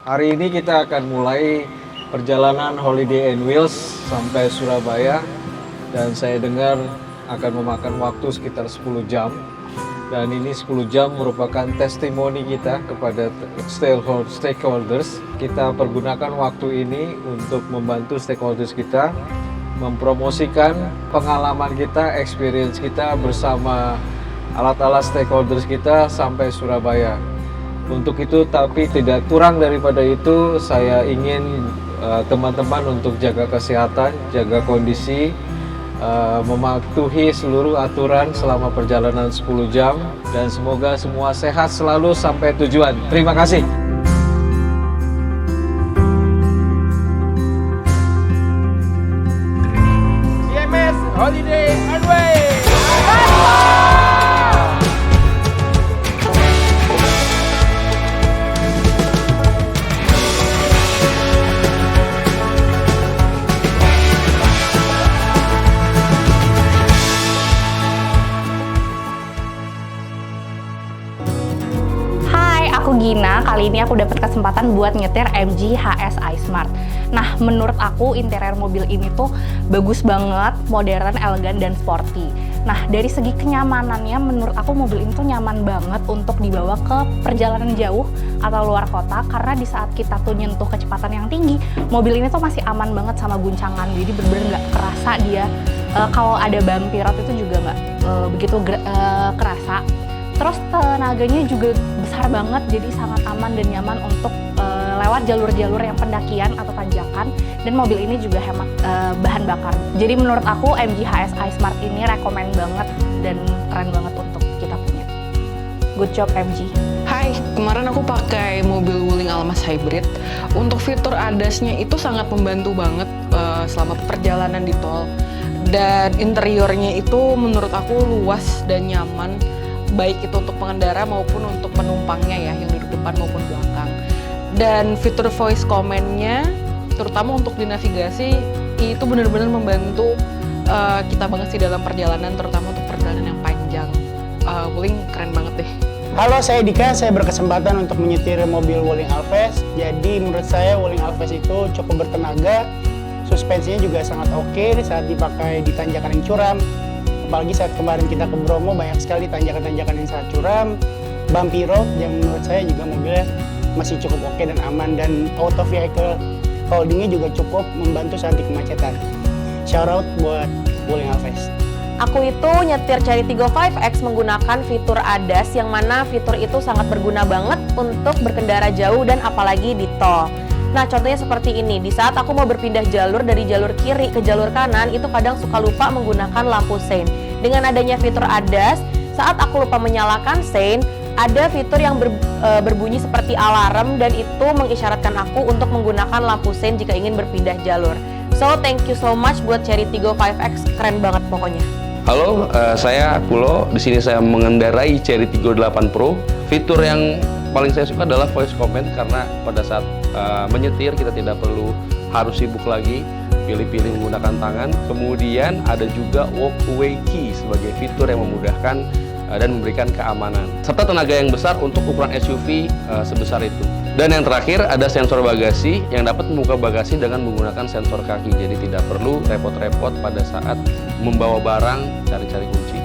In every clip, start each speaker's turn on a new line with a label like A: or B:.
A: Hari ini kita akan mulai perjalanan Holiday and Wheels sampai Surabaya dan saya dengar akan memakan waktu sekitar 10 jam. Dan ini 10 jam merupakan testimoni kita kepada stakeholders. Kita pergunakan waktu ini untuk membantu stakeholders kita mempromosikan pengalaman kita, experience kita bersama alat-alat stakeholders kita sampai Surabaya. Untuk itu, tapi tidak kurang daripada itu, saya ingin teman-teman untuk jaga kesehatan, jaga kondisi, mematuhi seluruh aturan selama perjalanan 10 jam, dan semoga semua sehat selalu sampai tujuan. Terima kasih.
B: CMS Holiday and Wheels.
C: Aku Gina, kali ini aku dapat kesempatan buat nyetir MG HS iSmart. Nah, menurut aku interior mobil ini tuh bagus banget, modern, elegan, dan sporty. Nah, dari segi kenyamanannya, menurut aku mobil ini tuh nyaman banget untuk dibawa ke perjalanan jauh atau luar kota, karena di saat kita tuh nyentuh kecepatan yang tinggi, mobil ini tuh masih aman banget sama guncangan, jadi bener-bener nggak kerasa dia. Kalau ada bumpy road itu juga nggak begitu kerasa. Terus tenaganya juga besar banget, jadi sangat aman dan nyaman untuk lewat jalur-jalur yang pendakian atau tanjakan. Dan mobil ini juga hemat bahan bakar. Jadi menurut aku MG HS iSmart ini rekomen banget dan keren banget untuk kita punya. Good job MG.
D: Hai, kemarin aku pakai mobil Wuling Almas Hybrid. Untuk fitur ADAS-nya itu sangat membantu banget selama perjalanan di tol. Dan interiornya itu menurut aku luas dan nyaman, baik itu untuk pengendara maupun untuk penumpangnya ya, yang duduk depan maupun belakang. Dan fitur voice command-nya, terutama untuk di navigasi, itu benar-benar membantu kita banget sih dalam perjalanan, terutama untuk perjalanan yang panjang. Wuling keren banget deh.
E: Halo, saya Dika, saya berkesempatan untuk menyetir mobil Wuling Alves. Jadi menurut saya Wuling Alves itu cukup bertenaga, suspensinya juga sangat oke saat dipakai di tanjakan yang curam. Apalagi saat kemarin kita ke Bromo, banyak sekali tanjakan-tanjakan yang sangat curam, bumpy road, yang menurut saya juga mobilnya masih cukup oke dan aman, dan auto vehicle holdingnya juga cukup membantu saat di kemacetan. Shout out buat Wuling Alves.
F: Aku itu nyetir Cherry Tiggo 5X menggunakan fitur ADAS, yang mana fitur itu sangat berguna banget untuk berkendara jauh dan apalagi di tol. Nah, contohnya seperti ini, di saat aku mau berpindah jalur dari jalur kiri ke jalur kanan, itu kadang suka lupa menggunakan lampu sein. Dengan adanya fitur ADAS, saat aku lupa menyalakan sein, ada fitur yang berbunyi seperti alarm, dan itu mengisyaratkan aku untuk menggunakan lampu sein jika ingin berpindah jalur. So, thank you so much buat Cherry Tiggo 5X, keren banget pokoknya.
G: Halo, saya Pulo. Di sini saya mengendarai Cherry Tiggo 8 Pro. Fitur yang paling saya suka adalah voice command, karena pada saat menyetir kita tidak perlu harus sibuk lagi pilih-pilih menggunakan tangan. Kemudian ada juga walkway key sebagai fitur yang memudahkan dan memberikan keamanan, serta tenaga yang besar untuk ukuran SUV sebesar itu. Dan yang terakhir ada sensor bagasi yang dapat membuka bagasi dengan menggunakan sensor kaki, jadi tidak perlu repot-repot pada saat membawa barang cari-cari kunci.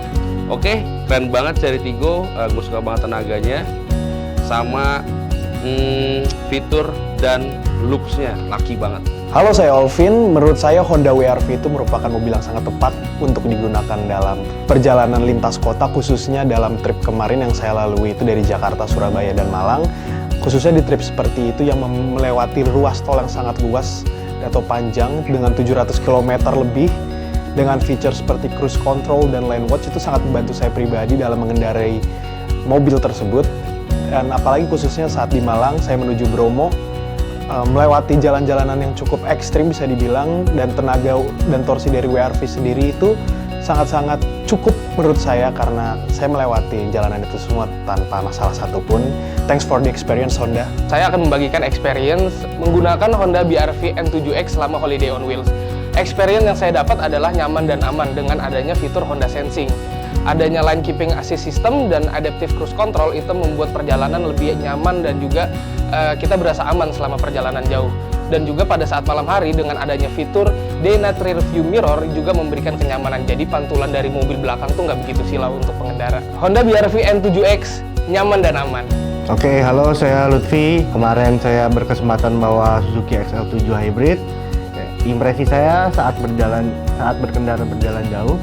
G: Oke, keren banget Cherry Tiggo, gue suka banget tenaganya, sama fitur dan looks-nya laki banget.
H: Halo, saya Olvin. Menurut saya Honda WR-V itu merupakan mobil yang sangat tepat untuk digunakan dalam perjalanan lintas kota, khususnya dalam trip kemarin yang saya lalui itu dari Jakarta, Surabaya, dan Malang. Khususnya di trip seperti itu yang melewati ruas tol yang sangat luas atau panjang dengan 700 km lebih, dengan fitur seperti cruise control dan lane watch, itu sangat membantu saya pribadi dalam mengendarai mobil tersebut. Dan apalagi khususnya saat di Malang, saya menuju Bromo, melewati jalan-jalanan yang cukup ekstrim bisa dibilang, dan tenaga dan torsi dari WR-V sendiri itu sangat-sangat cukup menurut saya, karena saya melewati jalanan itu semua tanpa masalah satupun. Thanks for the experience, Honda.
B: Saya akan membagikan experience menggunakan Honda BR-V N7X selama Holiday on Wheels. Experience yang saya dapat adalah nyaman dan aman dengan adanya fitur Honda Sensing. Adanya Lane Keeping Assist System dan Adaptive Cruise Control itu membuat perjalanan lebih nyaman dan juga kita berasa aman selama perjalanan jauh. Dan juga pada saat malam hari dengan adanya fitur Day Night Rear View Mirror juga memberikan kenyamanan. Jadi pantulan dari mobil belakang tuh nggak begitu silau untuk pengendara. Honda BR-V N7X, nyaman dan aman.
I: Oke, halo, saya Lutfi. Kemarin saya berkesempatan bawa Suzuki XL7 Hybrid. Impresi saya saat berkendara berjalan jauh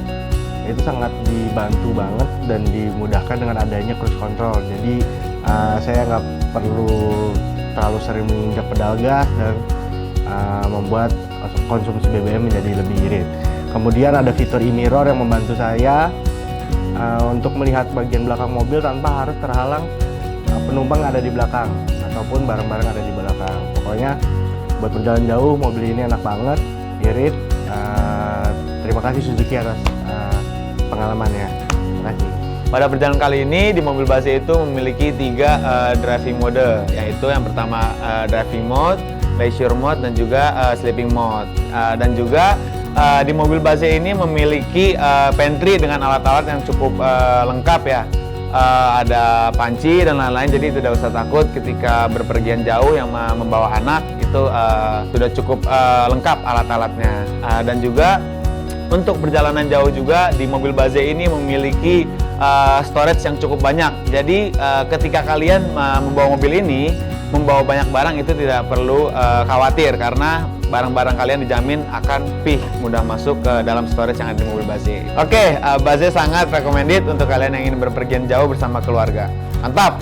I: itu sangat dibantu banget dan dimudahkan dengan adanya cruise control. Jadi saya nggak perlu terlalu sering menginjak pedal gas dan membuat konsumsi BBM menjadi lebih irit. Kemudian ada fitur e-mirror yang membantu saya untuk melihat bagian belakang mobil tanpa harus terhalang penumpang ada di belakang ataupun barang-barang ada di belakang. Pokoknya buat perjalanan jauh mobil ini enak banget, irit. Terima kasih Suzuki atas pengalamannya. Terima kasih.
J: Pada perjalanan kali ini di mobil base itu memiliki 3 driving mode, yaitu yang pertama driving mode, leisure mode, dan juga sleeping mode. Dan juga di mobil base ini memiliki pantry dengan alat-alat yang cukup lengkap ya. Ada panci dan lain-lain, jadi tidak usah takut ketika berpergian jauh yang membawa anak, itu sudah cukup lengkap alat-alatnya. Dan juga untuk perjalanan jauh juga di mobil base ini memiliki storage yang cukup banyak. Jadi ketika kalian membawa mobil ini, membawa banyak barang itu tidak perlu khawatir karena barang-barang kalian dijamin akan mudah masuk ke dalam storage yang ada di mobil base. Oke, base sangat recommended untuk kalian yang ingin berpergian jauh bersama keluarga. Mantap!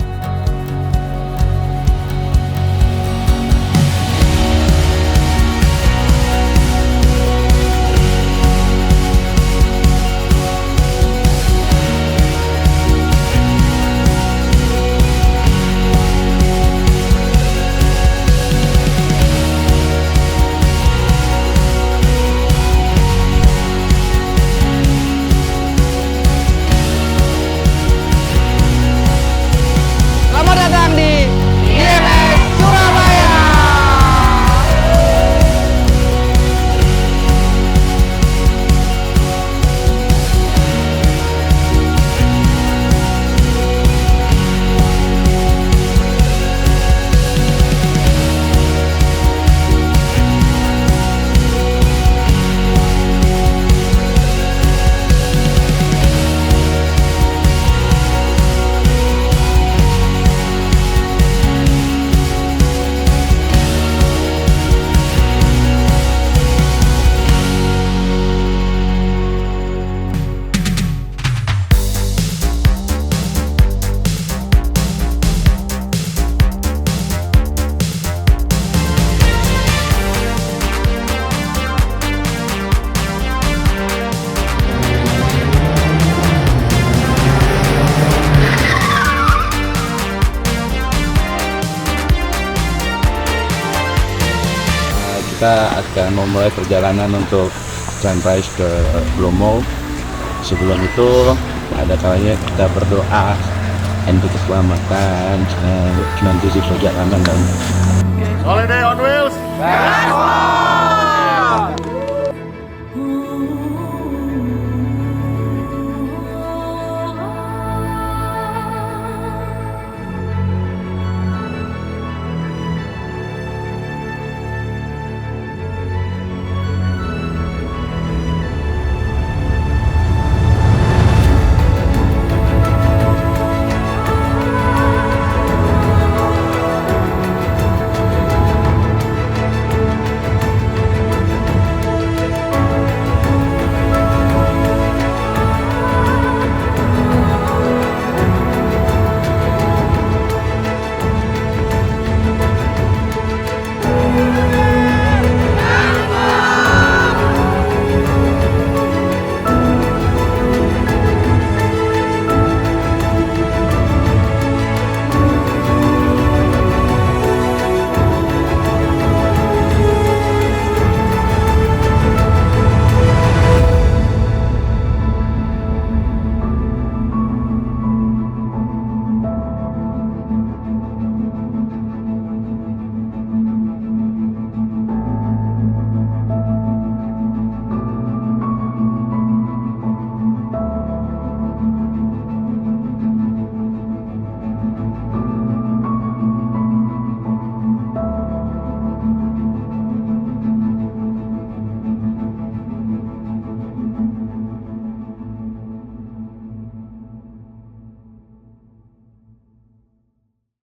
K: Kita akan memulai perjalanan untuk sunrise ke Bromo. Sebelum itu ada kalanya kita berdoa untuk keselamatan nanti di perjalanan dan
J: Holiday on Wheels.